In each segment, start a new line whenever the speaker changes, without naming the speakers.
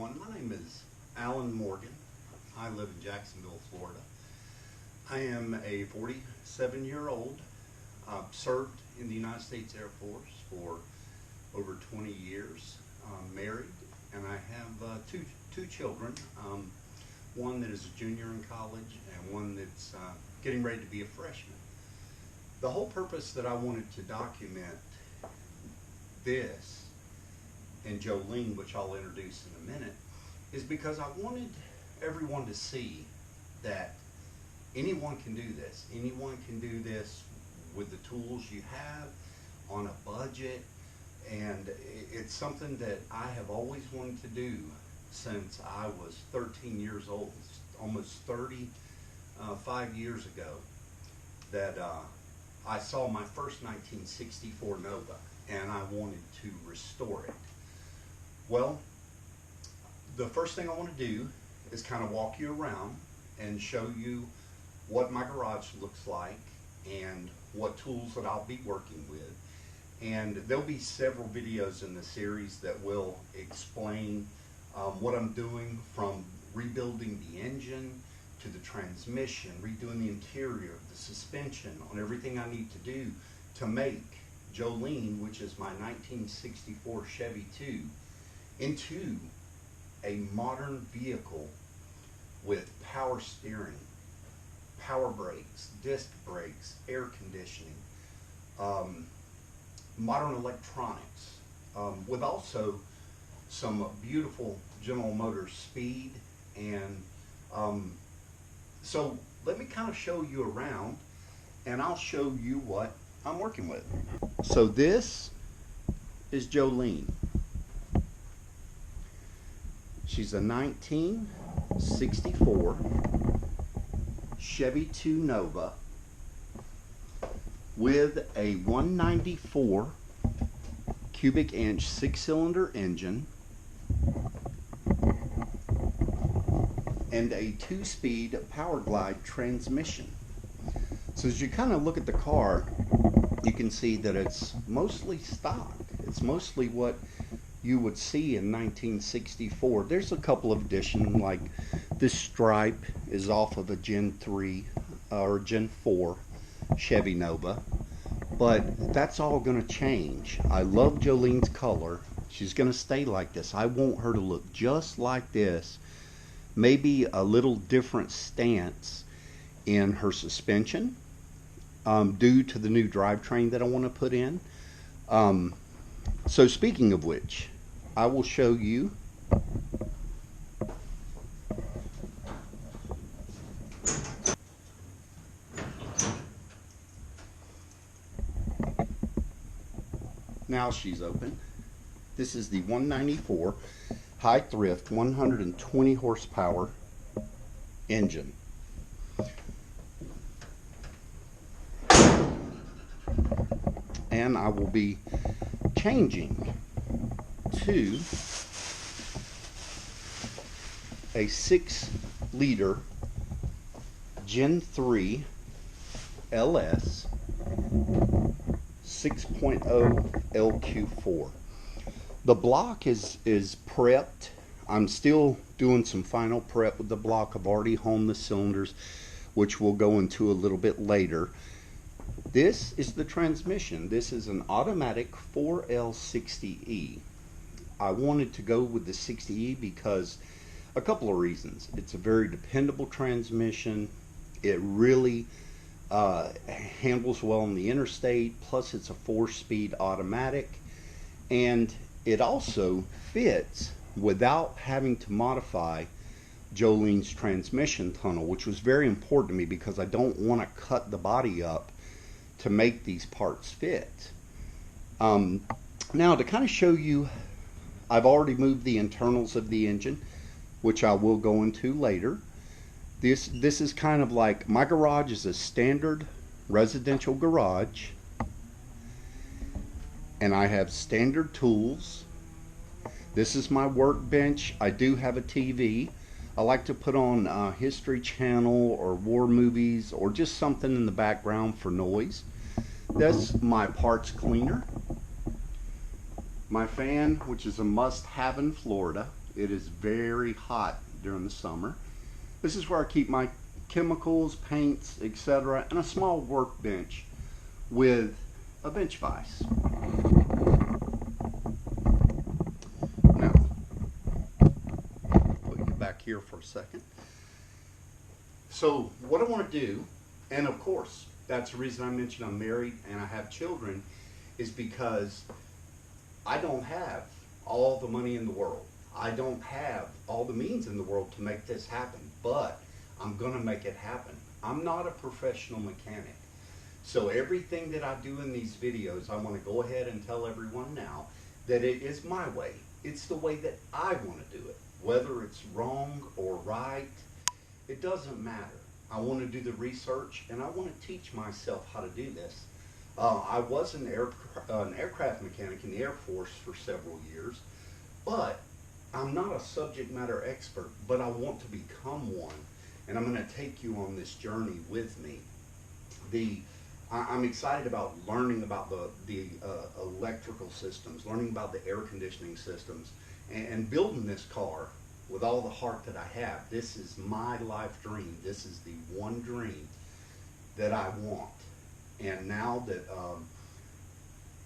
everyone. My name is Allan Morgan. I live in Jacksonville, Florida. I am a 47-year-old. Served in the United States Air Force for over 20 years. Married, and I have two children. One that is a junior in college and one that's getting ready to be a freshman. The whole purpose that I wanted to document this and Jolene, which I'll introduce in a minute, is because I wanted everyone to see that anyone can do this. Anyone can do this with the tools you have, on a budget, and it's something that I have always wanted to do since I was 13 years old, almost 35 years ago, that I saw my first 1964 Nova, and I wanted to restore it. Well, the first thing I want to do is kind of walk you around and show you what my garage looks like and what tools that I'll be working with. And there'll be several videos in the series that will explain what I'm doing, from rebuilding the engine to the transmission, redoing the interior, the suspension, on everything I need to do to make Jolene, which is my 1964 Chevy 2, into a modern vehicle with power steering, power brakes, disc brakes, air conditioning, modern electronics, with also some beautiful General Motors speed. And so let me kind of show you around, and I'll show you what I'm working with. So this is Jolene. She's a 1964 Chevy 2 Nova with a 194 cubic inch 6-cylinder engine and a 2-speed power glide transmission. So as you kind of look at the car, you can see that it's mostly stock. It's mostly what you would see in 1964. There's a couple of additions, like this stripe is off of a Gen 3 or Gen 4 Chevy Nova, but that's all going to change. I love Jolene's color. She's going to stay like this. I want her to look just like this, maybe a little different stance in her suspension due to the new drivetrain that I want to put in. So speaking of which, I will show you now. She's open. This is the 194 high thrift 120 horsepower engine. And I will be changing to a 6-liter Gen 3 LS 6.0 LQ4. The block is prepped. I'm still doing some final prep with the block. I've already honed the cylinders, which we'll go into a little bit later. This is the transmission. This is an automatic 4L60E. I wanted to go with the 60E because a couple of reasons. It's a very dependable transmission. It really handles well on the interstate, plus it's a 4-speed automatic, and it also fits without having to modify Jolene's transmission tunnel, which was very important to me because I don't want to cut the body up to make these parts fit. Now, to kind of show you, I've already moved the internals of the engine, which I will go into later. This is kind of like, my garage is a standard residential garage, and I have standard tools. This is my workbench. I do have a TV. I like to put on History Channel or war movies or just something in the background for noise. That's my parts cleaner. My fan, which is a must-have in Florida, It is very hot during the summer. This is where I keep my chemicals, paints, etc., and a small workbench with a bench vise. Now, put you back here for a second. So what I want to do, and of course, that's the reason I mentioned I'm married and I have children, is because I don't have all the money in the world. I don't have all the means in the world to make this happen, but I'm going to make it happen. I'm not a professional mechanic. So everything that I do in these videos, I want to go ahead and tell everyone now that it is my way. It's the way that I want to do it. Whether it's wrong or right, it doesn't matter. I want to do the research and I want to teach myself how to do this. I was an aircraft mechanic in the Air Force for several years, but I'm not a subject matter expert, but I want to become one, and I'm going to take you on this journey with me. I'm excited about learning about the electrical systems, learning about the air conditioning systems, and building this car with all the heart that I have. This is my life dream. This is the one dream that I want. And now that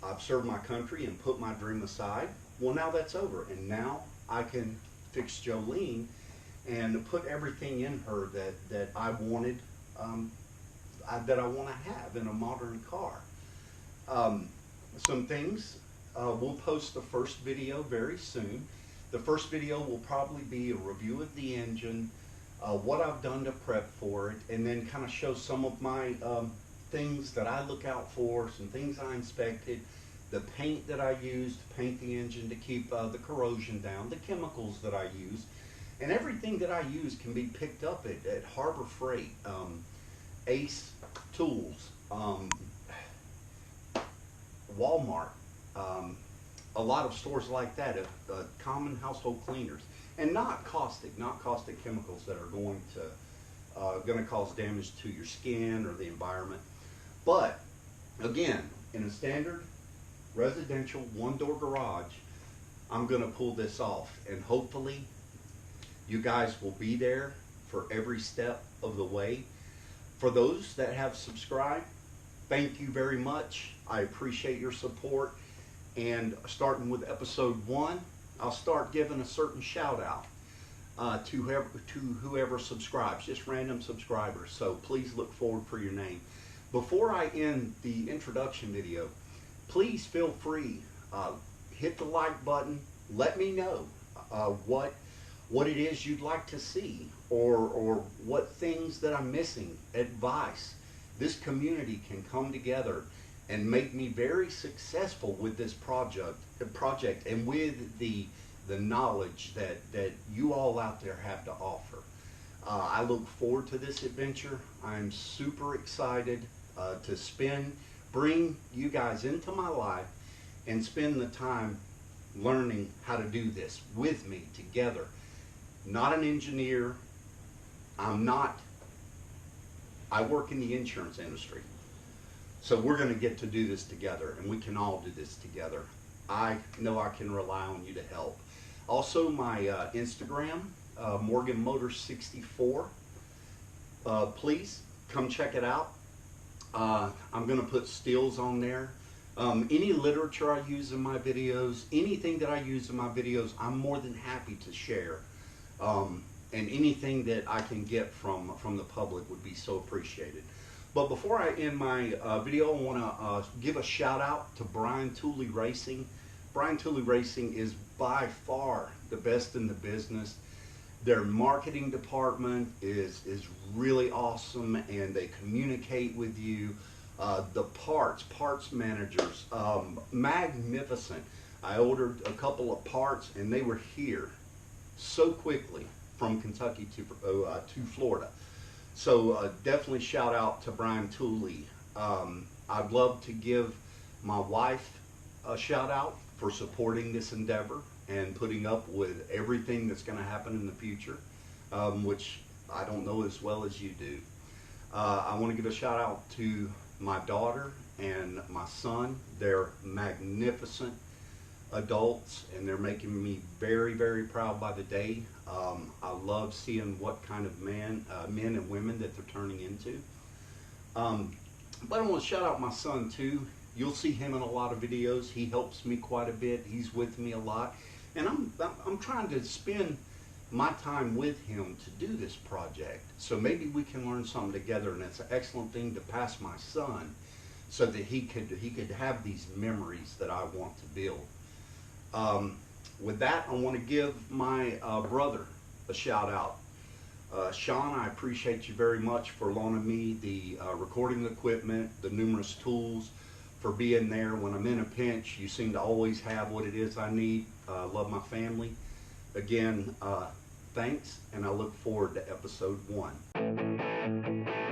I've served my country and put my dream aside, well, now that's over. And now I can fix Jolene and put everything in her that I wanted, that I want to have in a modern car. Some things, we'll post the first video very soon. The first video will probably be a review of the engine, what I've done to prep for it, and then kind of show some of my things that I look out for, some things I inspected, the paint that I used to paint the engine to keep the corrosion down, the chemicals that I use, and everything that I use can be picked up at Harbor Freight, Ace Tools, Walmart, a lot of stores like that, common household cleaners, and not caustic chemicals that are going to cause damage to your skin or the environment. But again, in a standard residential one-door garage, I'm going to pull this off, and hopefully you guys will be there for every step of the way. For those that have subscribed, thank you very much. I appreciate your support. And starting with episode 1, I'll start giving a certain shout out to whoever subscribes, just random subscribers. So please look forward for your name. Before I end the introduction video, please feel free, hit the like button. Let me know what it is you'd like to see, or what things that I'm missing, advice. This community can come together and make me very successful with this project and with the knowledge that you all out there have to offer. I look forward to this adventure. I'm super excited to bring you guys into my life and spend the time learning how to do this with me together. Not an engineer. I work in the insurance industry. So we're going to get to do this together, and we can all do this together. I know I can rely on you to help. Also, my Instagram, Morgan Motors 64. Please come check it out. I'm going to put stills on there. Any literature I use in my videos, anything that I use in my videos, I'm more than happy to share. And anything that I can get from the public would be so appreciated. But before I end my video, I want to give a shout out to Brian Tooley Racing. Brian Tooley Racing is by far the best in the business. Their marketing department is really awesome, and they communicate with you. The parts managers, magnificent. I ordered a couple of parts, and they were here so quickly from Kentucky to Florida. So definitely shout out to Brian Tooley. I'd love to give my wife a shout out for supporting this endeavor and putting up with everything that's going to happen in the future, which I don't know as well as you do. I want to give a shout out to my daughter and my son. They're magnificent. adults, and they're making me very, very proud by the day. I love seeing what kind of men and women that they're turning into. But I want to shout out my son too. You'll see him in a lot of videos. He helps me quite a bit. He's with me a lot, and I'm trying to spend my time with him to do this project. So maybe we can learn something together, and it's an excellent thing to pass my son, so that he could have these memories that I want to build. With that, I want to give my brother a shout out. Sean, I appreciate you very much for loaning me the recording equipment, the numerous tools, for being there when I'm in a pinch. You seem to always have what it is I need. Love my family. Again, thanks, and I look forward to episode 1.